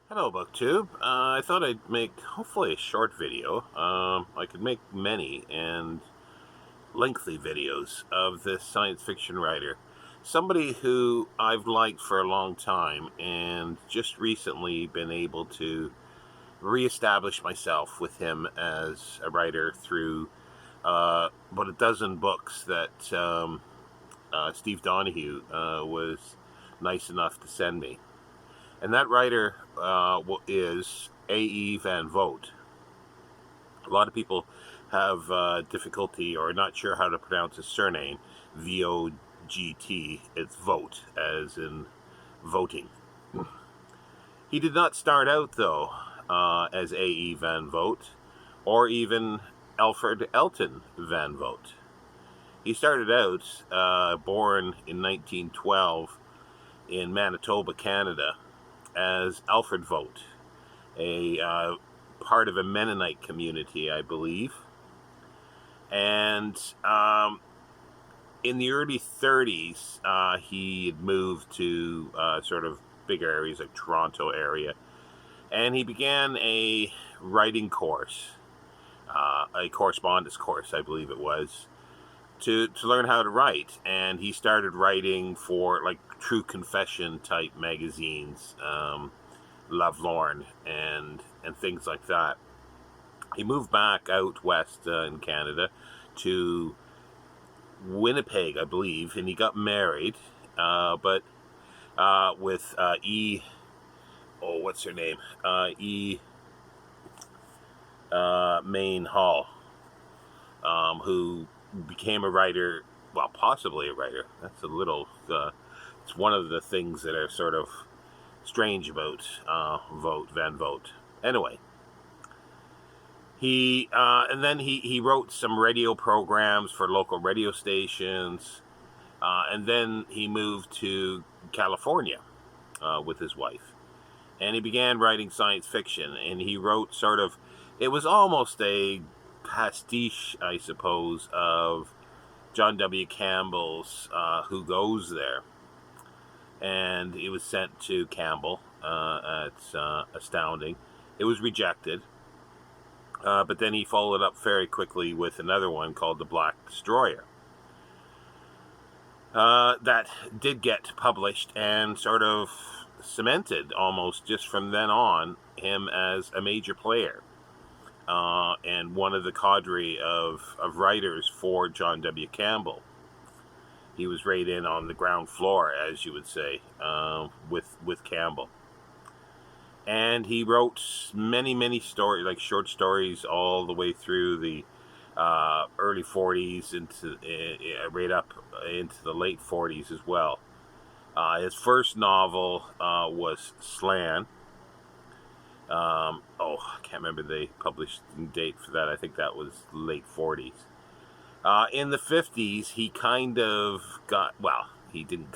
Hello, BookTube. I thought I'd make, hopefully, a short video. I could make many and lengthy videos of this science fiction writer. Somebody who I've liked for a long time and just recently been able to reestablish myself with him as a writer through about a dozen books that Steve Donahue was nice enough to send me. And that writer is A.E. Van Vogt. A lot of people have difficulty or not sure how to pronounce his surname, V-O-G-T. It's Vogt, as in voting. He did not start out, though, as A.E. Van Vogt, or even Alfred Elton Van Vogt. He started out, born in 1912 in Manitoba, Canada, as Alfred Vogt, a part of a Mennonite community, I believe. And in the early 30s, he had moved to sort of bigger areas like Toronto area. And he began a writing course, a correspondence course, I believe it was, to learn how to write. And he started writing for like True Confession type magazines, Lovelorn and things like that. He moved back out west in Canada to Winnipeg, I believe, and he got married, but with what's her name? Maine Hall, who became a writer, well, possibly a writer. That's a little, it's one of the things that are sort of strange about Van Vogt. Anyway, and then he wrote some radio programs for local radio stations, and then he moved to California with his wife, and he began writing science fiction. And he wrote sort of, it was almost a pastiche, I suppose, of John W. Campbell's Who Goes There. And it was sent to Campbell at Astounding. It was rejected, but then he followed up very quickly with another one called The Black Destroyer. That did get published and sort of cemented almost just from then on him as a major player and one of the cadre of writers for John W. Campbell. He was right in on the ground floor, as you would say, with Campbell. And he wrote many stories, like short stories, all the way through the early 40s into right up into the late 40s as well. His first novel was Slan. I can't remember the published date for that. I think that was late 40s. In the 50s, he kind of got, well, he did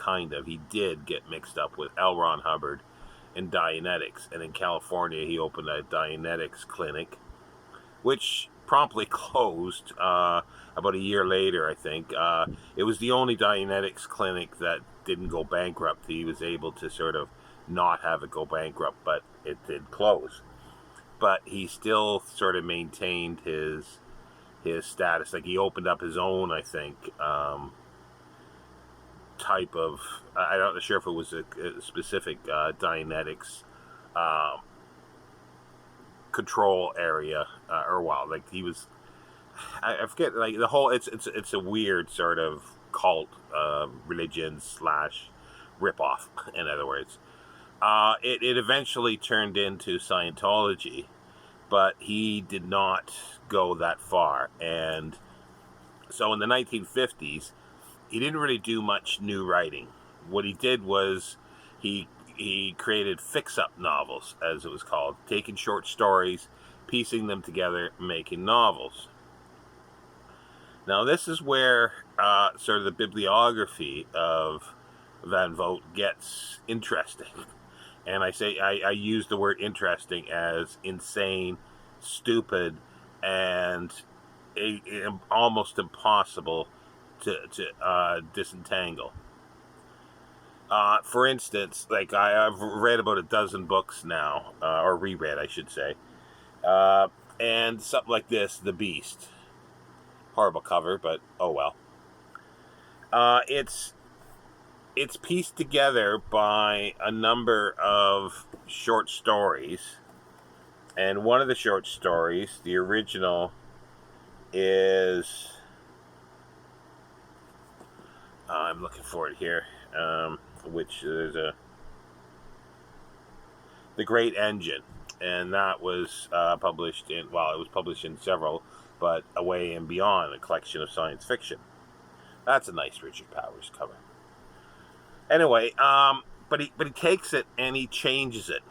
get mixed up with L. Ron Hubbard and Dianetics. And in California, he opened a Dianetics clinic, which promptly closed about a year later, I think. It was the only Dianetics clinic that didn't go bankrupt. He was able to sort of not have it go bankrupt, but it did close. But he still sort of maintained his status. Like, he opened up his own, I think, type of, I'm not sure if it was a specific Dianetics control area, or well, like he was, I forget, like the whole, it's a weird sort of cult religion / ripoff, in other words. It eventually turned into Scientology, but he did not go that far. And so in the 1950s, he didn't really do much new writing. What he did was he created fix-up novels, as it was called, taking short stories, piecing them together, making novels. Now, this is where sort of the bibliography of Van Vogt gets interesting. And I use the word interesting as insane, stupid, and almost impossible to disentangle. For instance, like I've read about a dozen books now, or reread, I should say, and something like this, The Beast. Horrible cover, but oh well. It's pieced together by a number of short stories, and one of the short stories, the original, is I'm looking for it here, which is The Great Engine, and that was published in, well, it was published in several, but Away and Beyond, a collection of science fiction. That's a nice Richard Powers cover. Anyway, but he takes it and he changes it,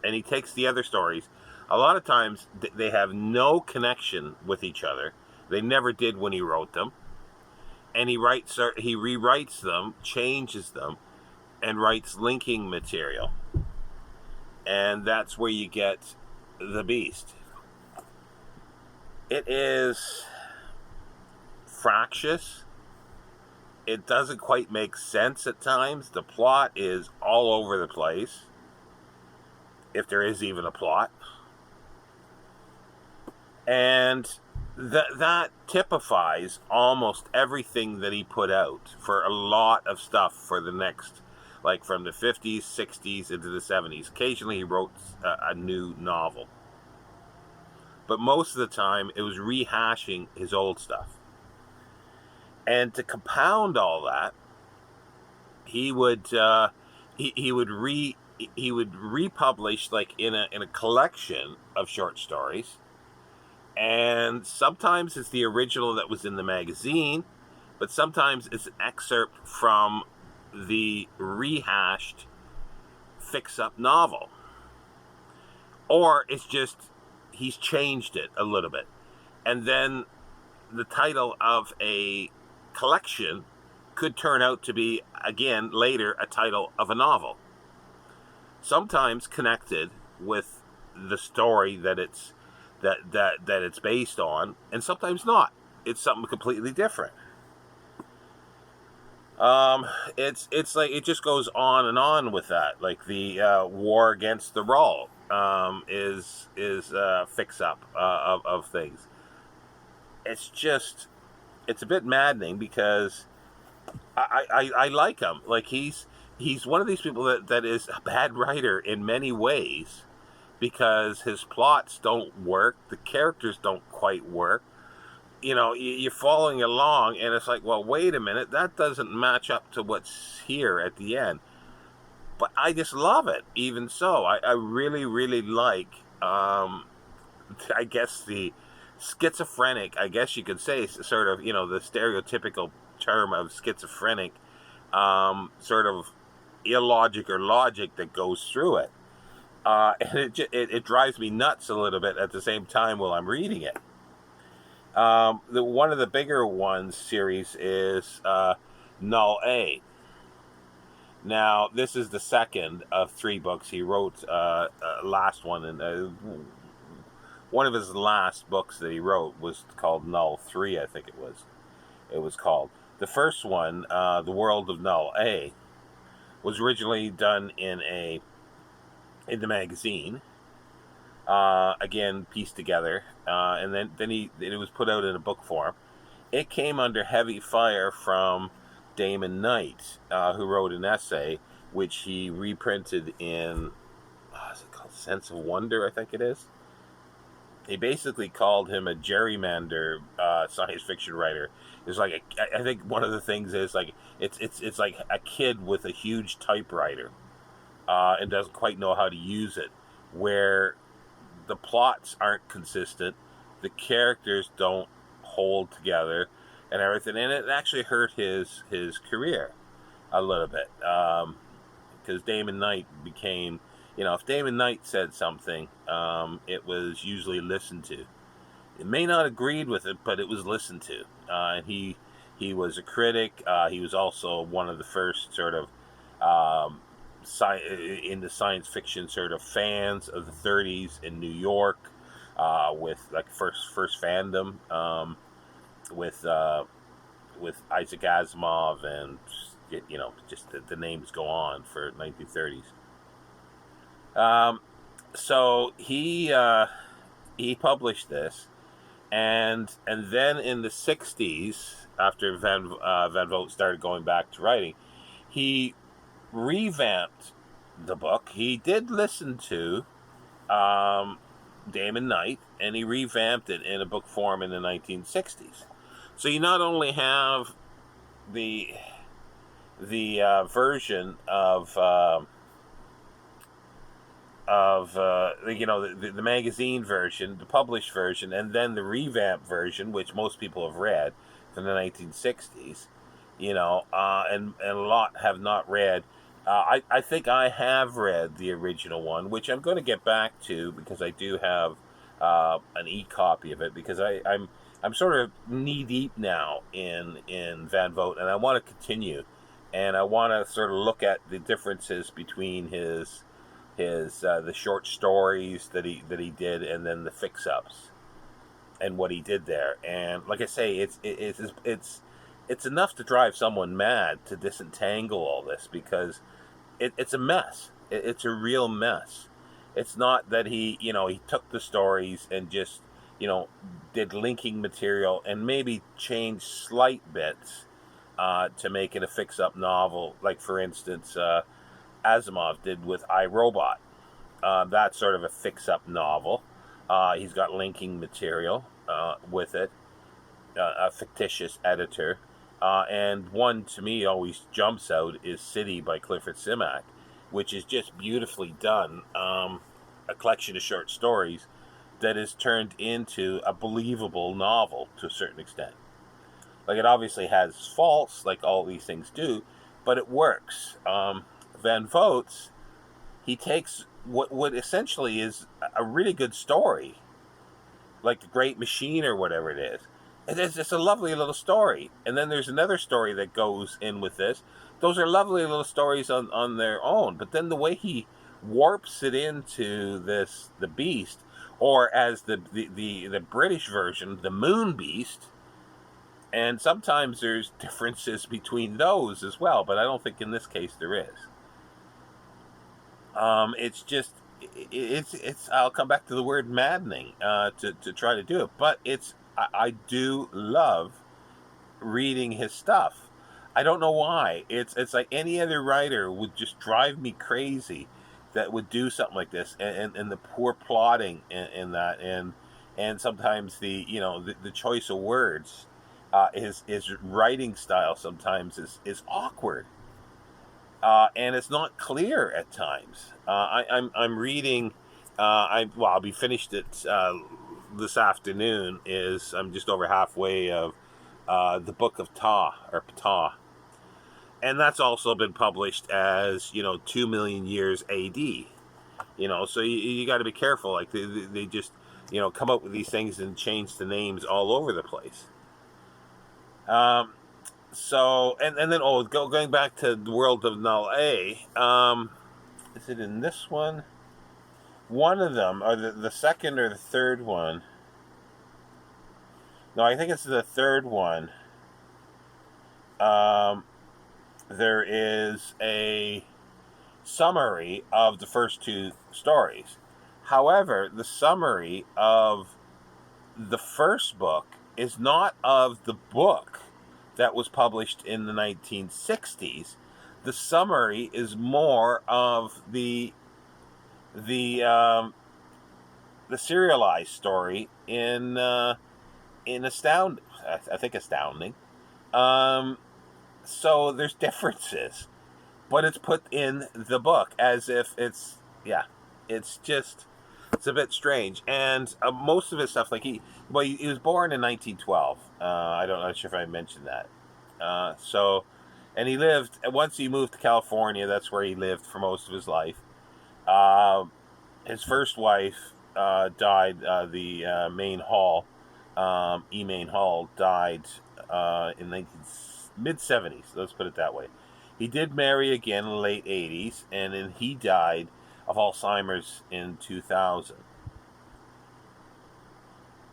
and he takes the other stories. A lot of times they have no connection with each other. They never did when he wrote them, and he rewrites them, changes them, and writes linking material, and that's where you get The Beast. It is fractious. It doesn't quite make sense at times. The plot is all over the place, if there is even a plot. And that typifies almost everything that he put out for a lot of stuff for the next, like from the 50s, 60s into the 70s. Occasionally he wrote a new novel. But most of the time it was rehashing his old stuff. And to compound all that, he would republish, like in a collection of short stories, and sometimes it's the original that was in the magazine, but sometimes it's an excerpt from the rehashed fix-up novel, or it's just he's changed it a little bit, and then the title of a collection could turn out to be, again, later a title of a novel, sometimes connected with the story that it's based on, and sometimes not. It's something completely different. It's like it just goes on and on with that. Like the War Against the Raw is fix up of things. It's a bit maddening because I like him. Like he's one of these people that is a bad writer in many ways, because his plots don't work, the characters don't quite work. You know, you're following along and it's like, well, wait a minute, that doesn't match up to what's here at the end. But I just love it. Even so, I really, really like, I guess the schizophrenic, I guess you could say, sort of, the stereotypical term of schizophrenic, sort of illogic or logic that goes through it. And it drives me nuts a little bit at the same time while I'm reading it. One of the bigger ones series is Null A. Now, this is the second of 3 books he wrote. Last one, and one of his last books that he wrote was called Null 3, I think it was called. The first one, The World of Null A, was originally done in the magazine, again pieced together, and then it was put out in a book form. It came under heavy fire from Damon Knight, who wrote an essay which he reprinted in, is it called Sense of Wonder, I think it is. He basically called him a gerrymander science fiction writer. It's like I think one of the things is like it's like a kid with a huge typewriter, and doesn't quite know how to use it, where the plots aren't consistent, the characters don't hold together, and everything. And it actually hurt his career a little bit, because Damon Knight became, if Damon Knight said something, it was usually listened to. It may not agreed with it, but it was listened to. And he was a critic. He was also one of the first sort of in the science fiction sort of fans of the 30s in New York, with like first fandom, with Isaac Asimov and market, just the names go on for 1930s. So he published this, and then in the 60s, after Van Vogt started going back to writing, he revamped the book. He did listen to Damon Knight, and he revamped it in a book form in the 1960s. So you not only have the version of the magazine version, the published version, and then the revamped version, which most people have read from the 1960s, and a lot have not read. I think I have read the original one, which I'm going to get back to because I do have an e-copy of it, because I'm sort of knee deep now in Van Vogt, and I want to continue, and I want to sort of look at the differences between his the short stories that he did, and then the fix-ups and what he did there. And like I say, it's enough to drive someone mad to disentangle all this, because it's a mess. It's a real mess. It's not that he took the stories and just did linking material and maybe changed slight bits to make it a fix-up novel, like for instance Asimov did with I, Robot. That's sort of a fix-up novel. He's got linking material with it, a fictitious editor. And one to me always jumps out is City by Clifford Simak, which is just beautifully done. A collection of short stories that is turned into a believable novel to a certain extent. Like, it obviously has faults, like all these things do, but it works. Van Vogt's, he takes what essentially is a really good story, like The Great Machine or whatever it is. And it's just a lovely little story. And then there's another story that goes in with this. Those are lovely little stories on their own. But then the way he warps it into the Beast, or as the British version, the Moon Beast, and sometimes there's differences between those as well, but I don't think in this case there is. It's just, it's. I'll come back to the word maddening to try to do it, but I do love reading his stuff. I don't know why. It's like any other writer would just drive me crazy that would do something like this, and the poor plotting in that, and sometimes the choice of words, his writing style sometimes is awkward. And it's not clear at times. I'm reading. I'll be finished it this afternoon. I'm just over halfway of the Book of Ptah, and that's also been published as 2 million years A.D. So you got to be careful. Like they just come up with these things and change the names all over the place. So, and then, going back to the world of Null A, is it in this one? One of them, or the second or the third one? No, I think it's the third one. There is a summary of the first two stories. However, the summary of the first book is not of the book that was published in the 1960s. The summary is more of the serialized story in Astounding. I think Astounding. So there's differences, but it's put in the book as if it's a bit strange. And most of his stuff, like he was born in 1912. I'm not sure if I mentioned that. And he lived, once he moved to California, that's where he lived for most of his life. His first wife died, the Main Hall, E. Main Hall, died in the mid-70s, let's put it that way. He did marry again in the late 80s, and then he died of Alzheimer's in 2000.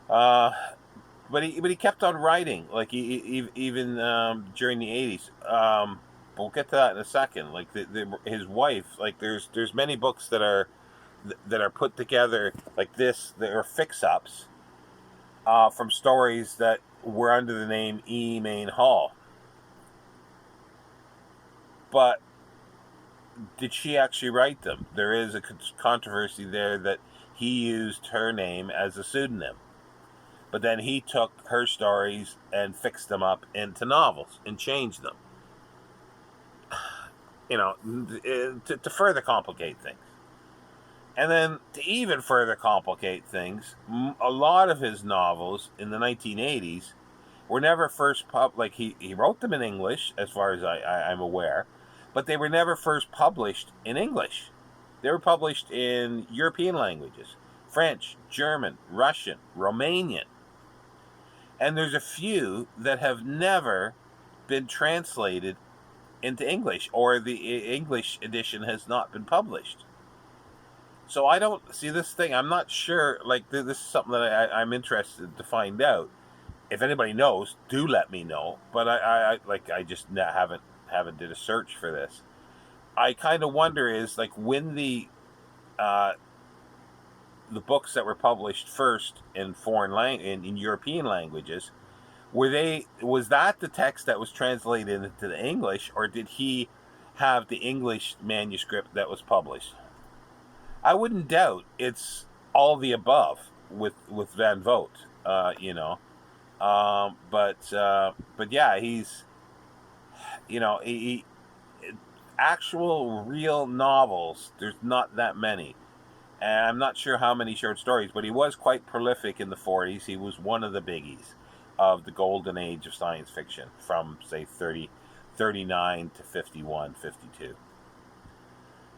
But he kept on writing, like even during the 80s. But we'll get to that in a second. Like his wife, like there's many books that are put together like this. That are fix-ups from stories that were under the name E. Main Hall. But did she actually write them? There is a controversy there that he used her name as a pseudonym. But then he took her stories and fixed them up into novels and changed them. You know, to further complicate things. And then to even further complicate things, a lot of his novels in the 1980s were never first like he wrote them in English, as far as I'm aware, but they were never first published in English. They were published in European languages: French, German, Russian, Romanian. And there's a few that have never been translated into English, or the English edition has not been published. So I don't see this thing. I'm not sure. Like, this is something that I'm interested to find out. If anybody knows, do let me know. But I just haven't did a search for this. I kind of wonder is like when the books that were published first in in European languages, was that the text that was translated into the English, or did he have the English manuscript that was published? I wouldn't doubt it's all the above with Van Vogt, you know. But yeah, he's, you know, he actual real novels, there's not that many. And I'm not sure how many short stories, but he was quite prolific in the 40s. He was one of the biggies of the golden age of science fiction from, say, 39 to 51, 52.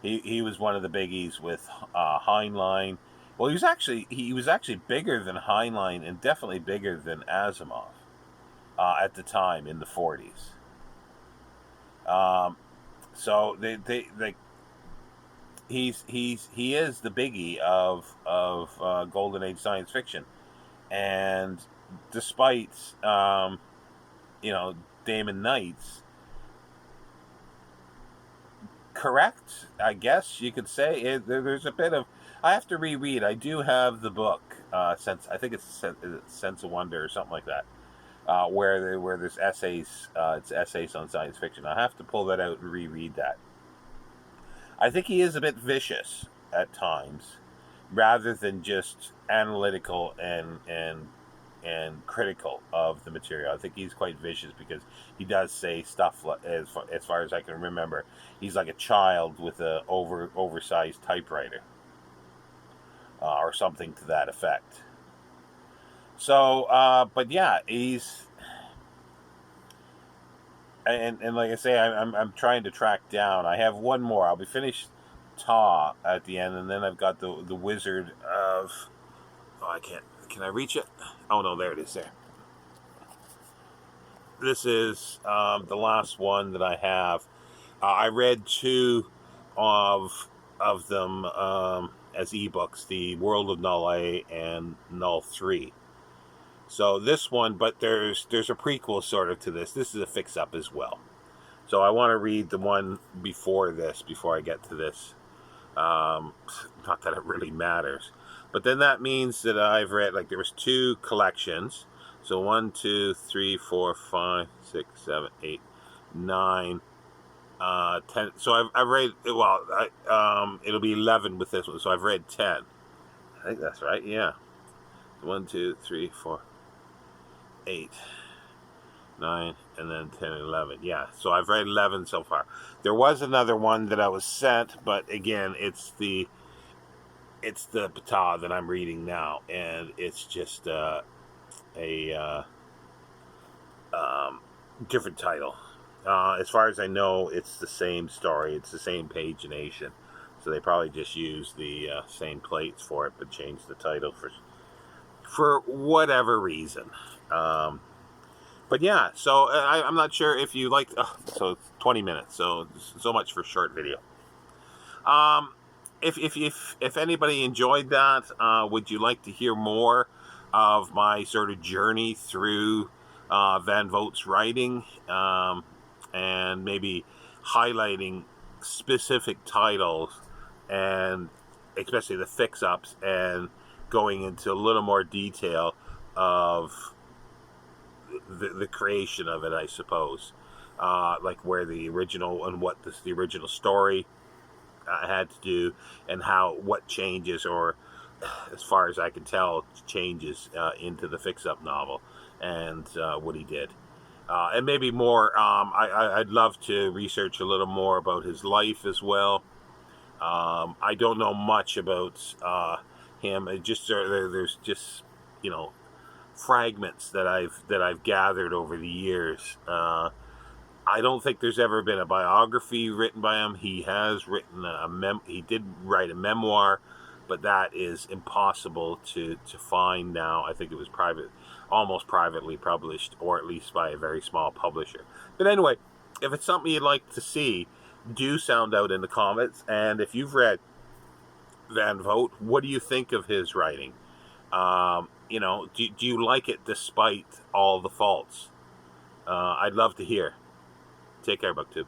He was one of the biggies with Heinlein. Well, he was actually bigger than Heinlein and definitely bigger than Asimov at the time in the 40s. So he is the biggie of golden age science fiction, and despite you know, Damon Knight's correct, I guess you could say. There's a bit of, I have to reread. I do have the book, I think it's Sense of Wonder or something like that, where there's essays. It's essays on science fiction. I have to pull that out and reread that. I think he is a bit vicious at times, rather than just analytical and critical of the material. I think he's quite vicious because he does say stuff as far as I can remember. He's like a child with a oversized typewriter, or something to that effect. So, but yeah, he's, and like I say, I'm trying to track down. I have one more. I'll be finished Ta at the end, and then I've got the Wizard of. Oh, I can't. Can I reach it? Oh no, there it is. There. This is the last one that I have. I read two of them as ebooks: the World of Null A and Null 3. So this one, but there's a prequel sort of to this. This is a fix-up as well. So I want to read the one before this, before I get to this. Not that it really matters. But then that means that I've read, like, there was 2 collections. So 1, 2, 3, 4, 5, 6, 7, 8, 9, 10. So I've read, well, it'll be 11 with this one. So I've read 10. I think that's right, yeah. 1, 2, 3, 4, 8, 9, and then 10 and 11. Yeah, so I've read 11 so far. There was another one that I was sent, but again, it's the Ptah that I'm reading now, and it's just a different title. As far as I know, it's the same story. It's the same pagination. So they probably just used the same plates for it, but changed the title for whatever reason. But yeah, so I'm not sure if you like. So it's 20 minutes. So much for short video. If anybody enjoyed that, would you like to hear more of my sort of journey through Van Vogt's writing, and maybe highlighting specific titles, and especially the fix-ups, and going into a little more detail of the creation of it, I suppose. Like where the original, and what the original story had to do, and what changes, or as far as I can tell, changes into the fix-up novel, and what he did. And maybe more, I'd love to research a little more about his life as well. I don't know much about him. There's just, fragments that I've gathered over the years. I don't think there's ever been a biography written by him. He has written he did write a memoir, but that is impossible to find now. I think it was almost privately published, or at least by a very small publisher. But anyway, if it's something you'd like to see, do sound out in the comments. And if you've read Van Vogt, what do you think of his writing? Do you like it despite all the faults? I'd love to hear. Take care, BookTube.